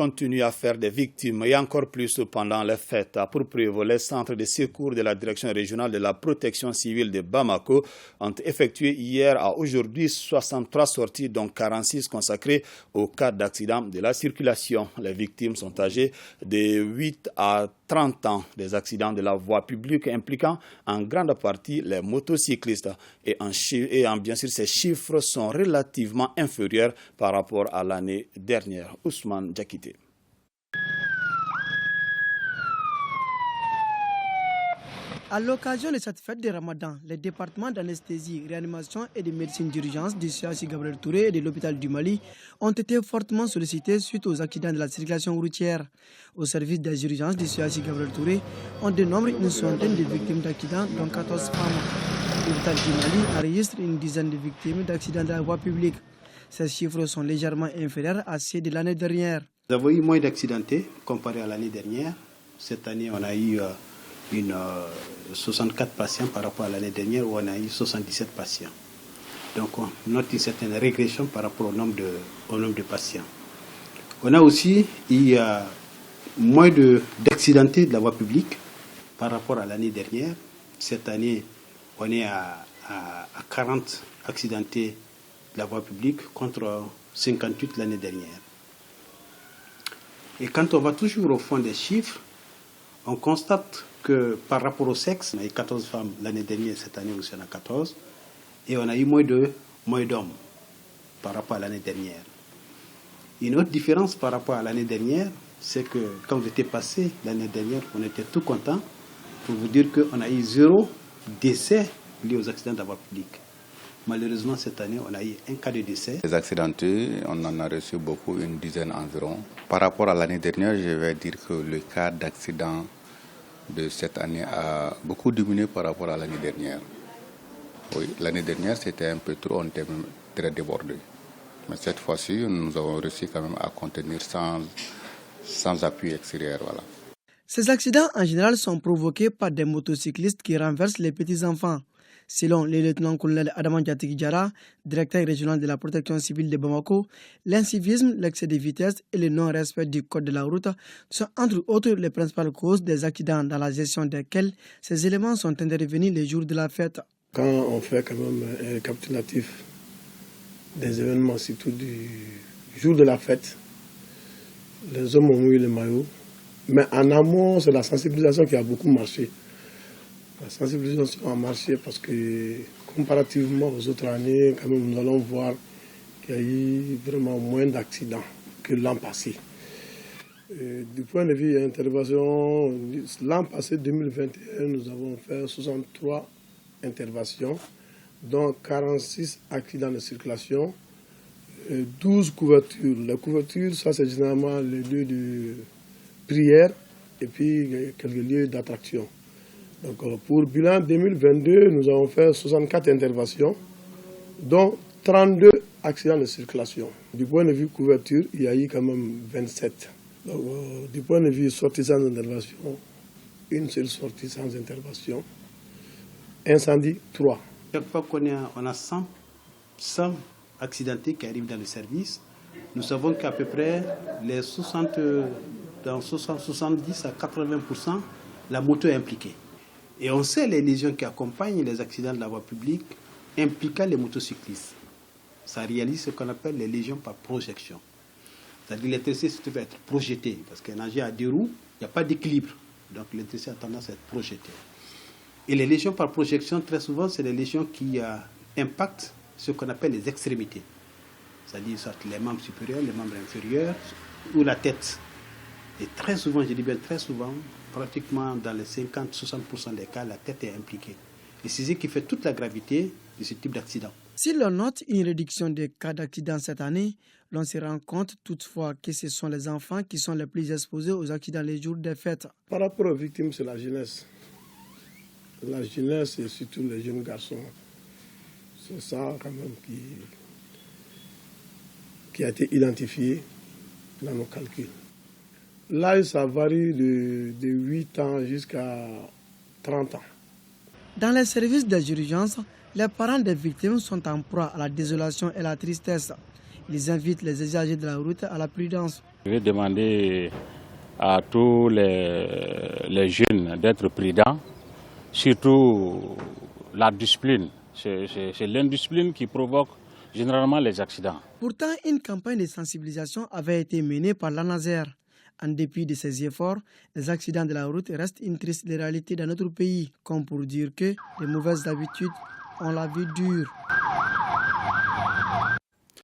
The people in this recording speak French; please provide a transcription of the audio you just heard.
continuent à faire des victimes et encore plus pendant les fêtes. Pour preuve, les centres de secours de la Direction régionale de la protection civile de Bamako ont effectué hier à aujourd'hui 63 sorties, dont 46 consacrées aux cas d'accident de la circulation. Les victimes sont âgées de 8 à 30 ans. Des accidents de la voie publique impliquant en grande partie les motocyclistes. Et bien sûr, ces chiffres sont relativement inférieurs par rapport à l'année dernière. Ousmane Diakité. À l'occasion de cette fête de Ramadan, les départements d'anesthésie, réanimation et de médecine d'urgence du CHU Gabriel Touré et de l'hôpital du Mali ont été fortement sollicités suite aux accidents de la circulation routière. Au service des urgences du CHU Gabriel Touré, on dénombre une centaine de victimes d'accidents, dont 14 femmes. L'hôpital du Mali enregistre une dizaine de victimes d'accidents de la voie publique. Ces chiffres sont légèrement inférieurs à ceux de l'année dernière. Nous avons eu moins d'accidentés comparé à l'année dernière. Cette année, on a eu 64 patients par rapport à l'année dernière où on a eu 77 patients. Donc on note une certaine régression par rapport au nombre de patients. On a aussi eu moins d'accidentés de la voie publique par rapport à l'année dernière. Cette année, on est à 40 accidentés de la voie publique contre 58 l'année dernière. Et quand on va toujours au fond des chiffres, on constate que par rapport au sexe, on a eu 14 femmes l'année dernière, cette année aussi on a 14, et on a eu moins d'hommes par rapport à l'année dernière. Une autre différence par rapport à l'année dernière, c'est que quand vous étiez passé l'année dernière, on était tout content pour vous dire qu'on a eu 0 décès liés aux accidents de la voie publique. Malheureusement, cette année, on a eu un cas de décès. Les accidentés, on en a reçu beaucoup, une dizaine environ. Par rapport à l'année dernière, je vais dire que le cas d'accident de cette année a beaucoup diminué par rapport à l'année dernière. Oui, l'année dernière, c'était un peu trop, on était même très débordé. Mais cette fois-ci, nous avons réussi quand même à contenir sans appui extérieur. Voilà. Ces accidents, en général, sont provoqués par des motocyclistes qui renversent les petits-enfants. Selon le lieutenant-colonel Adama Diatiki Diarra, directeur régional de la protection civile de Bamako, l'incivisme, l'excès de vitesse et le non-respect du code de la route sont entre autres les principales causes des accidents dans la gestion desquels ces éléments sont intervenus les jours de la fête. Quand on fait quand même un récapitulatif des événements, surtout du jour de la fête, les hommes ont eu le maillot, mais en amont, c'est la sensibilisation qui a beaucoup marché. La sensibilisation a marché parce que comparativement aux autres années, quand même, nous allons voir qu'il y a eu vraiment moins d'accidents que l'an passé. Du point de vue intervention, l'an passé, 2021, nous avons fait 63 interventions, dont 46 accidents de circulation, 12 couvertures. La couverture, ça c'est généralement les lieux de prière et puis quelques lieux d'attraction. Donc, pour bilan 2022, nous avons fait 64 interventions, dont 32 accidents de circulation. Du point de vue couverture, il y a eu quand même 27. Donc, du point de vue sortie sans intervention, une seule sortie sans intervention. Incendie, 3. Chaque fois qu'on a 100 accidentés qui arrivent dans le service, nous savons qu'à peu près les 70 à 80%, la moto est impliquée. Et on sait les lésions qui accompagnent les accidents de la voie publique impliquant les motocyclistes. Ça réalise ce qu'on appelle les lésions par projection. C'est-à-dire que l'électricité peut être projetée, parce qu'un engin à 2 roues, il n'y a pas d'équilibre. Donc l'électricité a tendance à être projetée. Et les lésions par projection, très souvent, c'est des lésions qui impactent ce qu'on appelle les extrémités. C'est-à-dire soit les membres supérieurs, les membres inférieurs, ou la tête. Et très souvent, je dis bien très souvent, pratiquement dans les 50-60% des cas, la tête est impliquée. Et c'est ce qui fait toute la gravité de ce type d'accident. Si l'on note une réduction des cas d'accident cette année, l'on se rend compte toutefois que ce sont les enfants qui sont les plus exposés aux accidents les jours des fêtes. Par rapport aux victimes, c'est la jeunesse. La jeunesse et surtout les jeunes garçons. C'est ça quand même qui a été identifié dans nos calculs. L'âge, ça varie de 8 ans jusqu'à 30 ans. Dans les services des urgences, les parents des victimes sont en proie à la désolation et la tristesse. Ils invitent les usagers de la route à la prudence. Je vais demander à tous les jeunes d'être prudents, surtout la discipline. C'est l'indiscipline qui provoque généralement les accidents. Pourtant, une campagne de sensibilisation avait été menée par l'ANASER. En dépit de ces efforts, les accidents de la route restent une triste réalité dans notre pays, comme pour dire que les mauvaises habitudes ont la vie dure.